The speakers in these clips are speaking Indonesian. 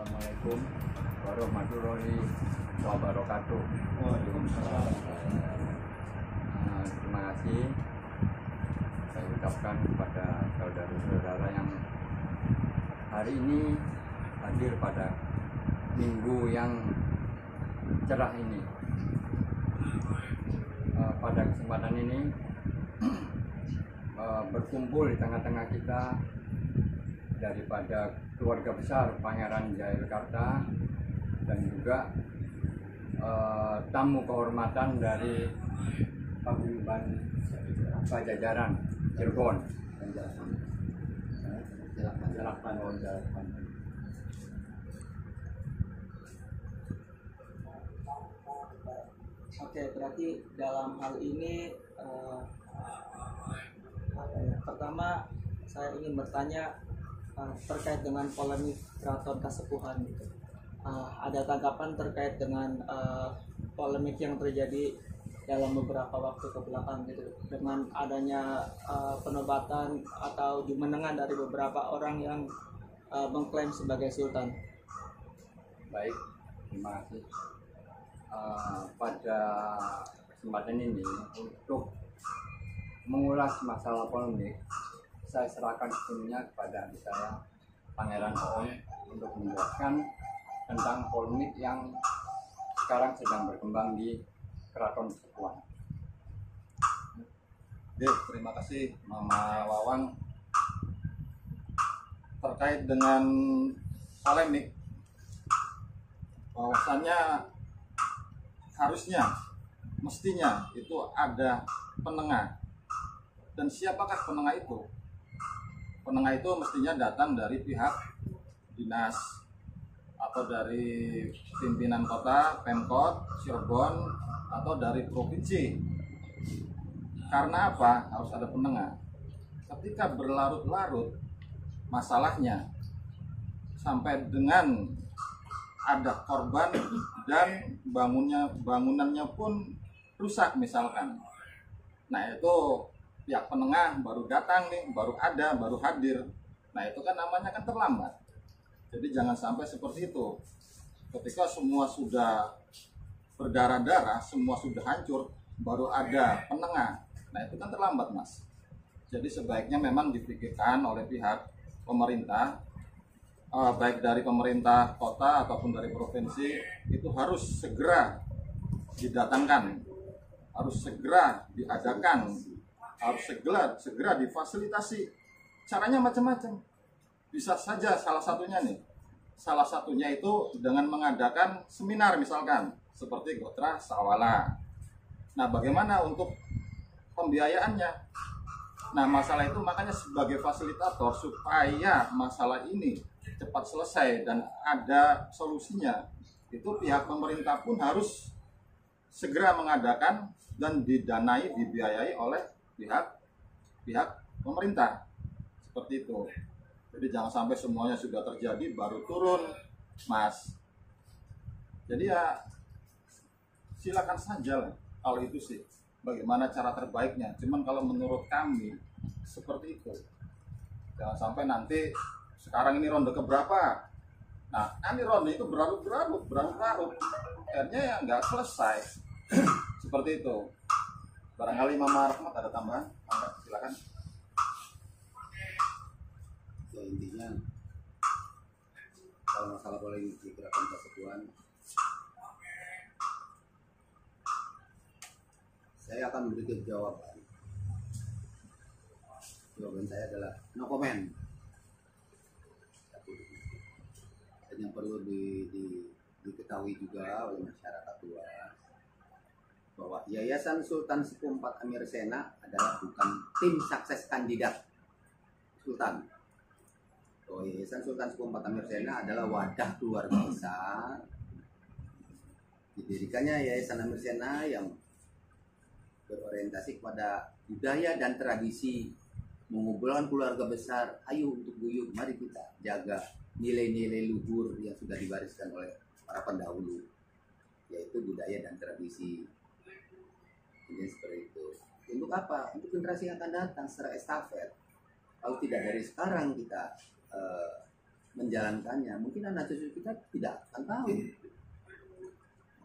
Assalamualaikum warahmatullahi wabarakatuh. Waalaikumsalam. Terima kasih saya ucapkan kepada saudara-saudara yang hari ini hadir pada minggu yang cerah ini. Pada kesempatan ini berkumpul di tengah-tengah kita daripada keluarga besar Pangeran Jayakarta dan juga tamu kehormatan dari Paguyuban Pajajaran Cirebon. Oke, berarti dalam hal ini pertama saya ingin bertanya terkait dengan polemik Keraton Kasepuhan gitu. Ada tanggapan terkait dengan polemik yang terjadi dalam beberapa waktu kebelakang gitu, dengan adanya penobatan atau jumenengan dari beberapa orang yang mengklaim sebagai sultan. Baik, terima kasih. Pada kesempatan ini untuk mengulas masalah polemik, saya serahkan sepenuhnya kepada adik saya Pangeran Oon untuk menjelaskan tentang polemik yang sekarang sedang berkembang di Keraton Kasepuhan. Oke, terima kasih Mama Wawang. Terkait dengan polemik, bahwasannya harusnya, mestinya itu ada penengah. Dan siapakah penengah itu? Penengah itu mestinya datang dari pihak dinas atau dari pimpinan kota, Pemkot, Cirebon, atau dari provinsi. Karena apa? Harus ada penengah. Ketika berlarut-larut masalahnya sampai dengan ada korban dan bangunannya pun rusak misalkan. Nah itu pihak penengah baru datang nih, baru hadir. Nah itu kan namanya kan terlambat. Jadi jangan sampai seperti itu. Ketika semua sudah berdarah-darah, semua sudah hancur, baru ada penengah. Nah itu kan terlambat, Mas. Jadi sebaiknya memang dipikirkan oleh pihak pemerintah, baik dari pemerintah kota ataupun dari provinsi, itu harus segera didatangkan, harus segera diadakan, harus segera difasilitasi. Caranya macam-macam. Bisa saja salah satunya itu dengan mengadakan seminar misalkan seperti Gotra Sawala. Nah, bagaimana untuk pembiayaannya? Nah, masalah itu makanya sebagai fasilitator supaya masalah ini cepat selesai dan ada solusinya, itu pihak pemerintah pun harus segera mengadakan dan dibiayai oleh pihak pemerintah, seperti itu. Jadi jangan sampai semuanya sudah terjadi baru turun, Mas. Jadi ya silakan saja lah kalau itu sih, bagaimana cara terbaiknya. Cuman kalau menurut kami seperti itu. Jangan sampai nanti sekarang ini ronde keberapa. Nah, nanti ronde itu berlarut-larut, akhirnya ya nggak selesai. Seperti itu. Barangkali Mama Rahmat ada tambahan? Silakan. Ya intinya kalau masalah polemik di Keraton Kasepuhan, saya akan memberikan jawaban. Jawaban saya adalah no comment. Dan yang perlu diketahui juga oleh masyarakat luas bahwa Yayasan Sultan Sepuh IV Amir Sena adalah bukan tim sukses kandidat Sultan. Yayasan Sultan Sepuh IV Amir Sena adalah wadah keluarga besar. Didirikannya Yayasan Amir Sena yang berorientasi kepada budaya dan tradisi, mengumpulkan keluarga besar. Ayo untuk guyup, mari kita jaga nilai-nilai luhur yang sudah diwariskan oleh para pendahulu, yaitu budaya dan tradisi. Ini seperti itu. Untuk apa? Untuk generasi yang akan datang secara estafet. Kalau tidak dari sekarang kita menjalankannya. Mungkin anak cucu kita tidak akan tahu.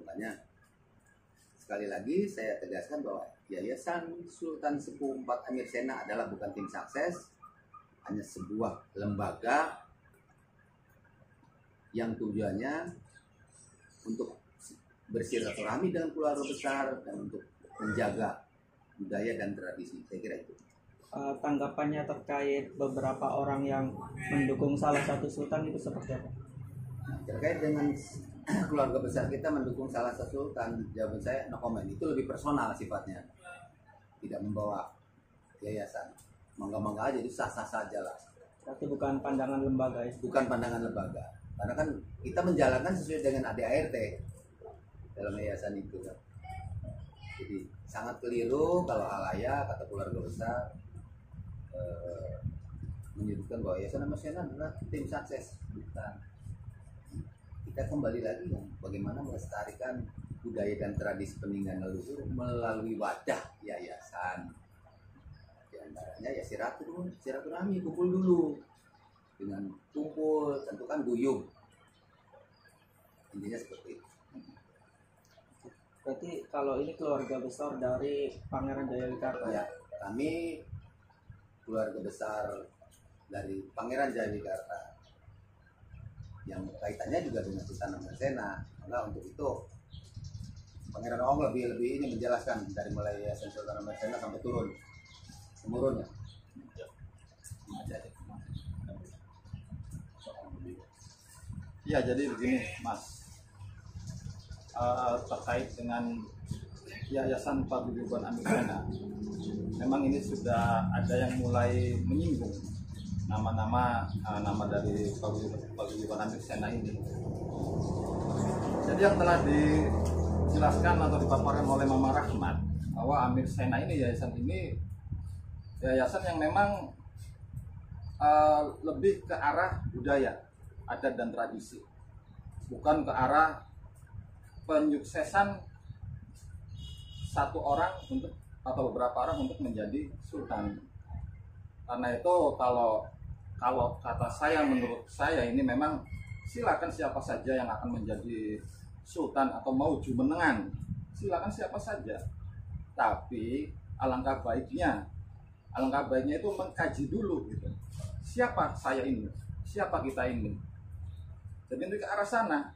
Makanya sekali lagi saya tegaskan bahwa Yayasan Sultan Sepuh 4 Amir Sena adalah bukan tim sukses, hanya sebuah lembaga yang tujuannya untuk bersilaturahmi dengan keluarga besar dan untuk menjaga budaya dan tradisi. Saya kira itu. Tanggapannya terkait beberapa orang yang mendukung salah satu sultan itu seperti apa? Terkait dengan keluarga besar kita mendukung salah satu sultan, jawaban saya no comment. Itu lebih personal sifatnya, tidak membawa yayasan. Mangga-mangga aja, itu sah-sah saja lah. Berarti bukan pandangan lembaga ya? Bukan pandangan lembaga, karena kan kita menjalankan sesuai dengan ADART dalam yayasan itu kan. Jadi sangat keliru kalau halayak atau keluarga besar menyebutkan bahwa Yayasan Amir Sena adalah tim sukses. Bukan. Kita kembali lagi bagaimana melestarikan budaya dan tradisi peninggalan leluhur melalui wadah yayasan. Di antaranya ya silaturahmi, kumpul dulu. Dengan kumpul tentu kan guyub. Intinya seperti itu. Berarti kalau ini keluarga besar dari Pangeran Jayawikarta Ya, kami keluarga besar dari Pangeran Jayawikarta yang kaitannya juga dengan Sultan Amir Sena. Maka untuk itu Pangeran Ong lebih ini menjelaskan dari mulai Yayasan Sultan Amir Sena sampai turun temurunnya. Ya, jadi begini Mas, terkait dengan Yayasan Paguyuban Amir Sena, memang ini sudah ada yang mulai menyinggung nama dari Paguyuban Amir Sena ini. Jadi yang telah dijelaskan atau dipaparkan oleh Mama Rahmat bahwa Amir Sena ini, yayasan ini yayasan yang memang lebih ke arah budaya, adat dan tradisi, bukan ke arah penyuksesan satu orang untuk atau beberapa orang untuk menjadi sultan. Karena itu kalau kata saya, menurut saya ini memang silakan siapa saja yang akan menjadi sultan atau mau jumenengan, silakan siapa saja. Tapi alangkah baiknya itu mengkaji dulu gitu. Siapa saya ini? Siapa kita ini? Jadi ke arah sana.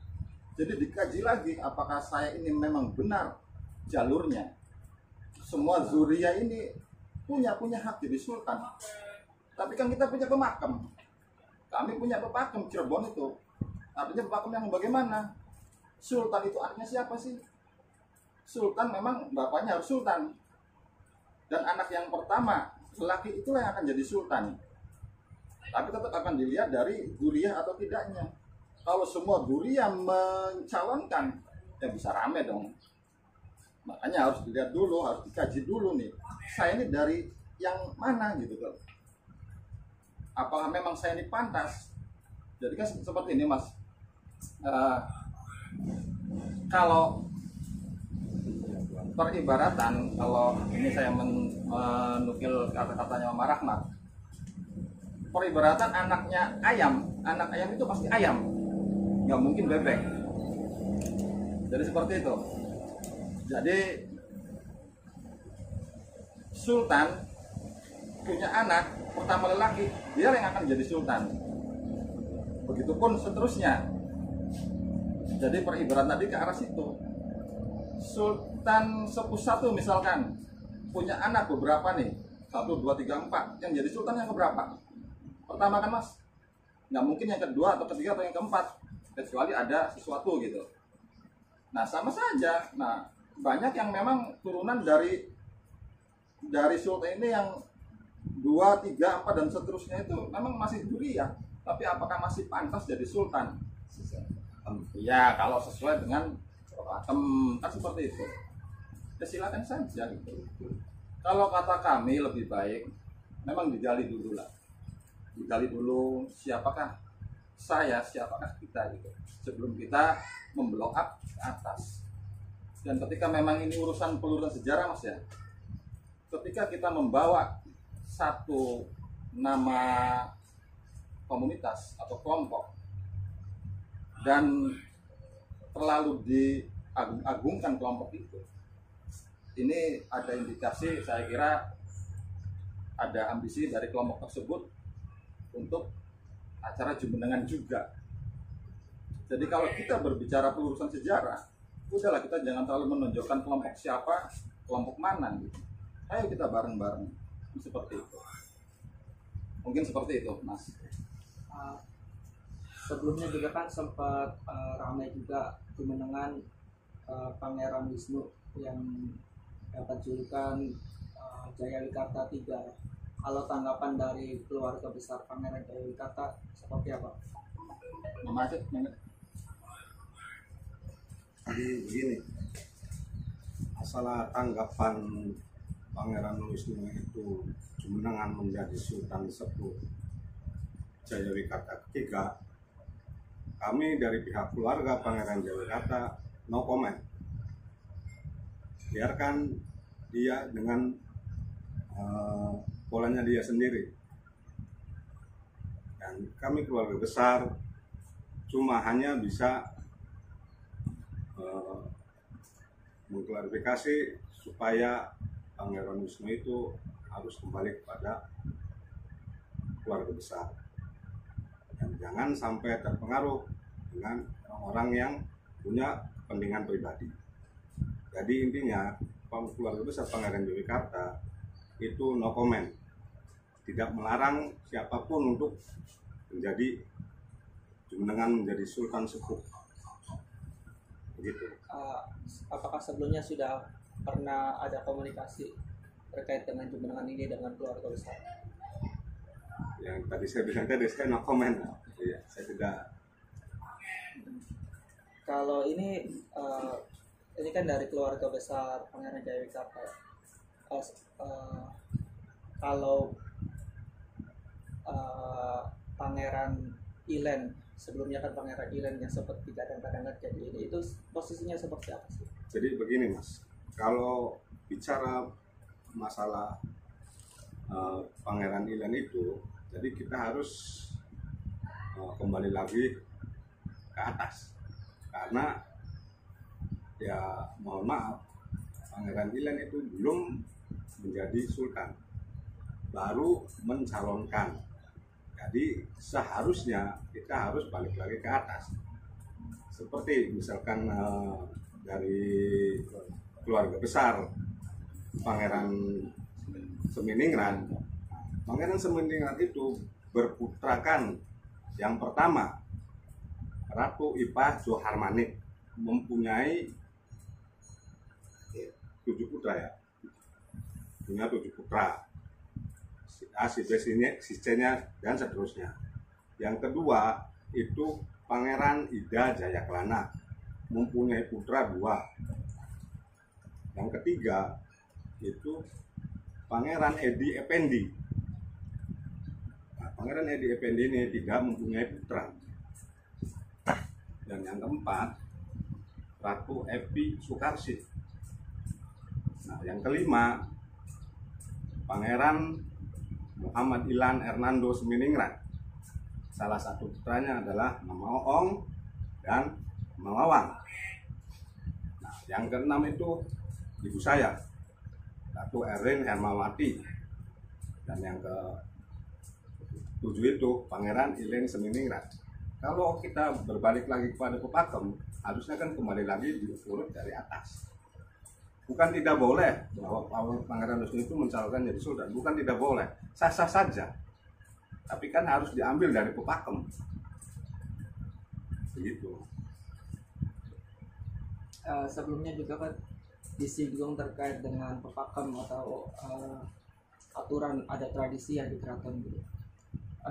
Jadi dikaji lagi apakah saya ini memang benar jalurnya. Semua zuriya ini punya hak jadi sultan. Tapi kan kita punya pemakem. Kami punya pemakem Cirebon itu. Artinya pemakem yang bagaimana? Sultan itu artinya siapa sih? Sultan memang bapaknya harus sultan. Dan anak yang pertama, lelaki itulah yang akan jadi sultan. Tapi tetap akan dilihat dari zuriyah atau tidaknya. Kalau semua zuriyah mencalonkan, ya bisa rame dong. Makanya harus dilihat dulu, harus dikaji dulu nih. Saya ini dari yang mana gitu kan? Apakah memang saya ini pantas? Jadi kan seperti ini Mas. Kalau peribaratan, kalau ini saya menukil kata-katanya Mama Rahmat, peribaratan anak ayam itu pasti ayam, nggak mungkin bebek. Jadi seperti itu. Jadi sultan punya anak pertama lelaki, dia yang akan jadi sultan. Begitupun seterusnya. Jadi peribarat tadi ke arah situ. Sultan Sepuh 1 misalkan punya anak beberapa nih, 1, 2, 3, 4. Yang jadi sultan yang keberapa? Pertama kan Mas, nggak mungkin yang kedua atau ketiga atau yang keempat, kecuali ada sesuatu gitu. Nah sama saja. Nah banyak yang memang turunan dari sultan ini yang 2, 3, 4 dan seterusnya itu memang masih zuriyah. Tapi apakah masih pantas jadi sultan? Ya kalau sesuai dengan pakem kan seperti itu. Ya silakan saja gitu. Kalau kata kami lebih baik memang digali dulu lah. Digali dulu siapakah saya, siapakah kita gitu. Sebelum kita memblow up ke atas. Dan ketika memang ini urusan pelurusan sejarah Mas ya. Ketika kita membawa satu nama komunitas atau kelompok dan terlalu diagung-agungkan kelompok itu, ini ada indikasi, saya kira ada ambisi dari kelompok tersebut untuk acara jumenengan juga. Jadi kalau kita berbicara pelurusan sejarah, udahlah kita jangan terlalu menunjukkan kelompok siapa, kelompok mana gitu. Ayo kita bareng-bareng seperti itu. Mungkin seperti itu, Mas. Sebelumnya juga kan sempat ramai juga jumenengan Pangeran Wisnu yang dapat julukan Jayawikata III. Kalau tanggapan dari keluarga besar Pangeran Jayawikata seperti apa? Jadi begini, masalah tanggapan Pangeran Wisnu itu jumenengan menjadi Sultan Sepuh Jayawikata III, kami dari pihak keluarga Pangeran Jayawikata no comment. Biarkan dia dengan polanya dia sendiri. Dan kami keluarga besar cuma hanya bisa mengklarifikasi supaya Pangeran Wisnu itu harus kembali kepada keluarga besar dan jangan sampai terpengaruh dengan orang-orang yang punya kepentingan pribadi. Jadi intinya keluarga besar Pangeran Jayawikata itu no comment, tidak melarang siapapun untuk menjadi jumenengan menjadi Sultan Sepuh. Begitu. Apakah sebelumnya sudah pernah ada komunikasi terkait dengan jumenengan ini dengan keluarga besar? Yang tadi saya bilang tadi, saya no comment. Iya, saya tidak. Kalau ini kan dari keluarga besar Pangeran Jayawikata. Kalau Pangeran Ilen, sebelumnya kan Pangeran Ilen yang sempat digadang-gadang jadi ini, itu posisinya seperti apa sih? Jadi begini Mas, kalau bicara masalah Pangeran Ilen itu, jadi kita harus kembali lagi ke atas, karena ya mohon maaf, Pangeran Ilen itu belum menjadi sultan, baru mencalonkan. Jadi seharusnya kita harus balik lagi ke atas. Seperti misalkan dari keluarga besar Pangeran Seminingrat. Pangeran Seminingrat itu berputrakan yang pertama Ratu Ipah Joharmanik, mempunyai 7 putra ya. Punya 7 putra. Si A, si B, si C-nya dan seterusnya. Yang kedua itu Pangeran Ida Jayaklana, mempunyai putra 2. Yang ketiga itu Pangeran Edi Effendi. Nah, Pangeran Edi Effendi ini tidak mempunyai putra. Dan yang keempat Ratu Epi Sukarsih. Nah, yang kelima Pangeran Muhammad Ilan Hernando Seminingrat. Salah satu putranya adalah Mama Oong dan Mama Wang. Nah, yang keenam itu ibu saya, Ratu Erin Hermawati. Dan yang ke-7 itu Pangeran Ilen Seminingrat. Kalau kita berbalik lagi kepada Pepakem, harusnya kan kembali lagi diurut dari atas. Bukan tidak boleh bahwa Pangeran Wisnu itu mencalonkan jadi sultan, bukan tidak boleh, sah-sah saja. Tapi kan harus diambil dari Pepakem. Begitu. Sebelumnya juga kan disinggung terkait dengan Pepakem atau aturan ada tradisi yang di keraton gitu.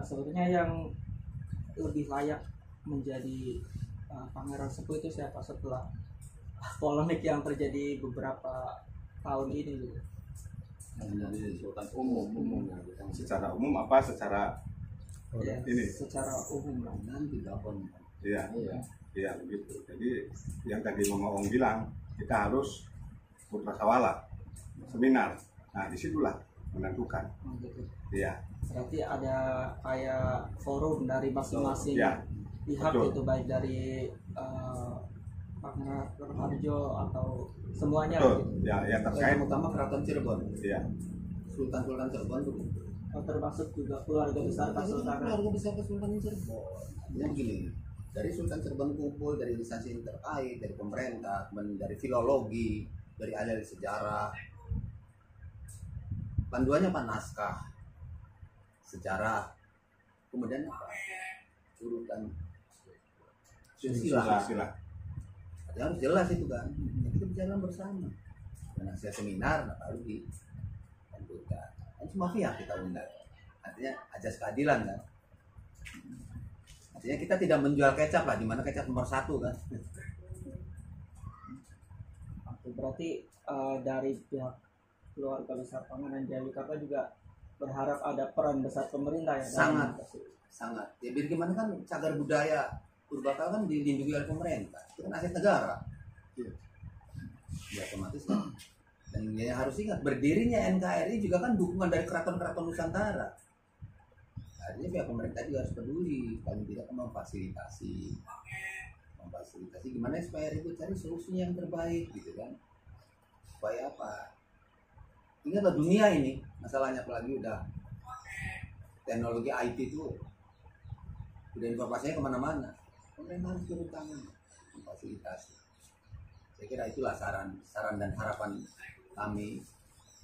Sebetulnya yang lebih layak menjadi Pangeran Sepuh itu siapa setelah polemik yang terjadi beberapa tahun ini gitu? Jadi sultan umum Secara umum apa secara Ya, ini? secara umum lah. tidak pun. Iya, Iya. iya begitu. Jadi yang tadi Mama Ong bilang, kita harus putra sawala, seminar. Nah disitulah menentukan. Oh, gitu. Iya. Berarti ada kayak forum dari masing-masing Ya, pihak betul. gitu, baik dari Pangeran Harjo atau semuanya Betul. gitu. Ya, yang terkait. Yang utama Keraton Cirebon, Iya. Sultan Cirebon itu Termasuk juga keluarga besar Kesultanan. keluarga besar Kesultanan Cirebon. Ya begini, dari Sultan Cirebon kumpul dari instansi terkait, dari pemerintah, kemudian dari filologi, dari ahli sejarah. Panduannya apa? Naskah sejarah, kemudian apa? Urutan silsilah. Silsilah. Harus jelas itu kan. Kita bicara bersama. Dan hasil seminar baru ditentukan. Kan semua pihak kita undang. Artinya ajas keadilan kan. Artinya kita tidak menjual kecap lah, di mana kecap nomor 1 kan. Berarti dari pihak keluarga besar Pangeran Jayawikarta juga berharap ada peran besar pemerintah ya. Sangat, sangat. Ya biar gimana kan cagar budaya Purbakala kan dilindungi oleh pemerintah. Itu kan aset negara. Ya otomatis kan. Dan yang harus ingat, berdirinya NKRI juga kan dukungan dari keraton-keraton Nusantara. Artinya pihak pemerintah juga harus peduli, paling tidak memfasilitasi gimana supaya itu cari solusinya yang terbaik gitu kan. Supaya apa? Ingatlah dunia ini, masalahnya apalagi udah teknologi IT itu udah informasinya kemana-mana. Pemerintah harus turun tangan memfasilitasi. Saya kira itulah saran dan harapan kami,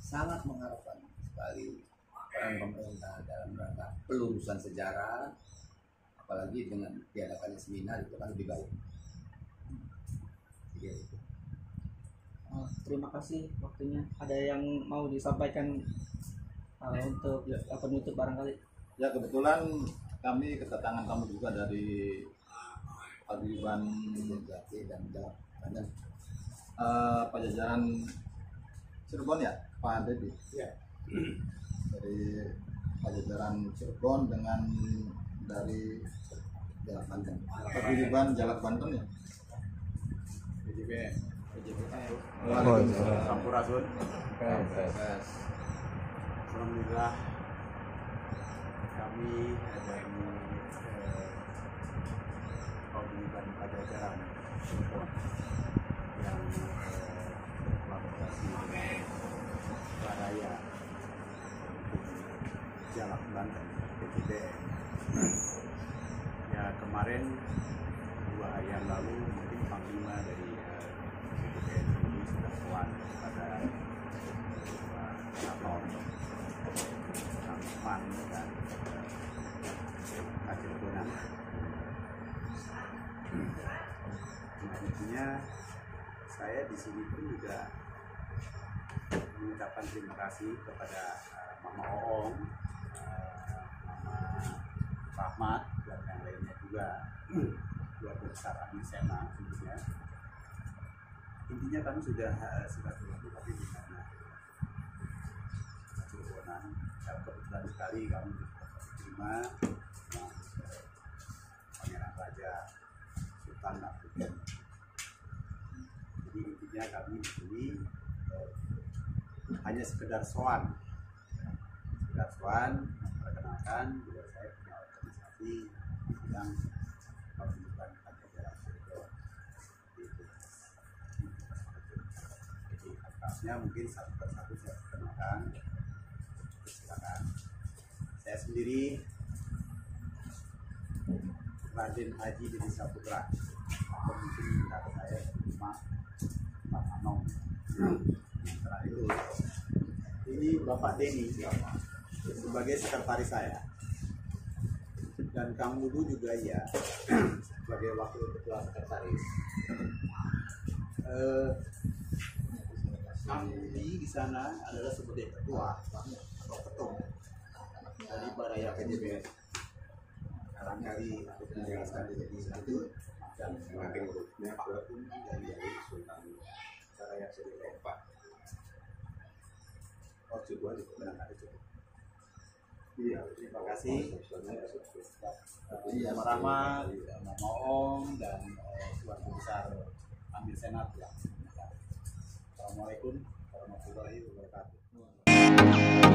sangat mengharapkan sekali peran pemerintah dalam rangka pelurusan sejarah, apalagi dengan diadakannya seminar itu kan lebih baik. Terima kasih waktunya. Ada yang mau disampaikan untuk penutup barangkali? Ya, kebetulan kami kedatangan tamu juga dari Paguyuban Dan Pajajaran Cirebon ya, Pak Dedi. Ya. Dari Pajajaran Cirebon dengan dari Jalak Banten. Paguyuban Jalak Banten ya. PJBN. Waalaikumsalam. Sampurasun. Alhamdulillah kami dari Paguyuban Pajajaran yang berkolaborasi dengan Baraya Jalak Banten PJBN. Ya, kemarin 2 hari yang lalu mungkin panglima dari PJBN ini sudah sowan kepada Keraton Kampan dan Kacirbonan. Nah, intinya saya di sini pun juga mengucapkan terima kasih kepada Mama Oong, Mama Rahmat dan yang lainnya juga, keluarga besar Amir Sena khususnya. Intinya kami sudah silaturahmi tapi di mana Kacirbonan. Kebetulan sekali kami diterima Pangeran Raja Sultan Abdullah. Jadi intinya kami di sini hanya sekedar sowan memperkenalkan bahwa saya punya organisasi di bidang Paguyuban Pajajaran Cirebon. Jadi atasnya mungkin satu persatu saya perkenalkan. Silakan. Saya sendiri Raden Haji Dedi Saputra, atau mungkin kata saya cuma Pak Anong. Setelah itu, ini Bapak Denny sebagai sekretaris saya, dan Kang Mudu juga ya sebagai wakil ketua sekretaris. Kang Mudi di sana adalah sebagai ketua atau ketum dari Baraya PJBN. Barangkali untuk menjelaskan di satu dan semakin berikutnya Pak Ketum dari Sultan Baraya PJBN Pak. Oh, cukup aja, barangkali cukup. Iya, terima kasih. Mama Rahmat, Mama Oong, dan keluarga besar Amir Senat ya. Assalamualaikum warahmatullahi wabarakatuh.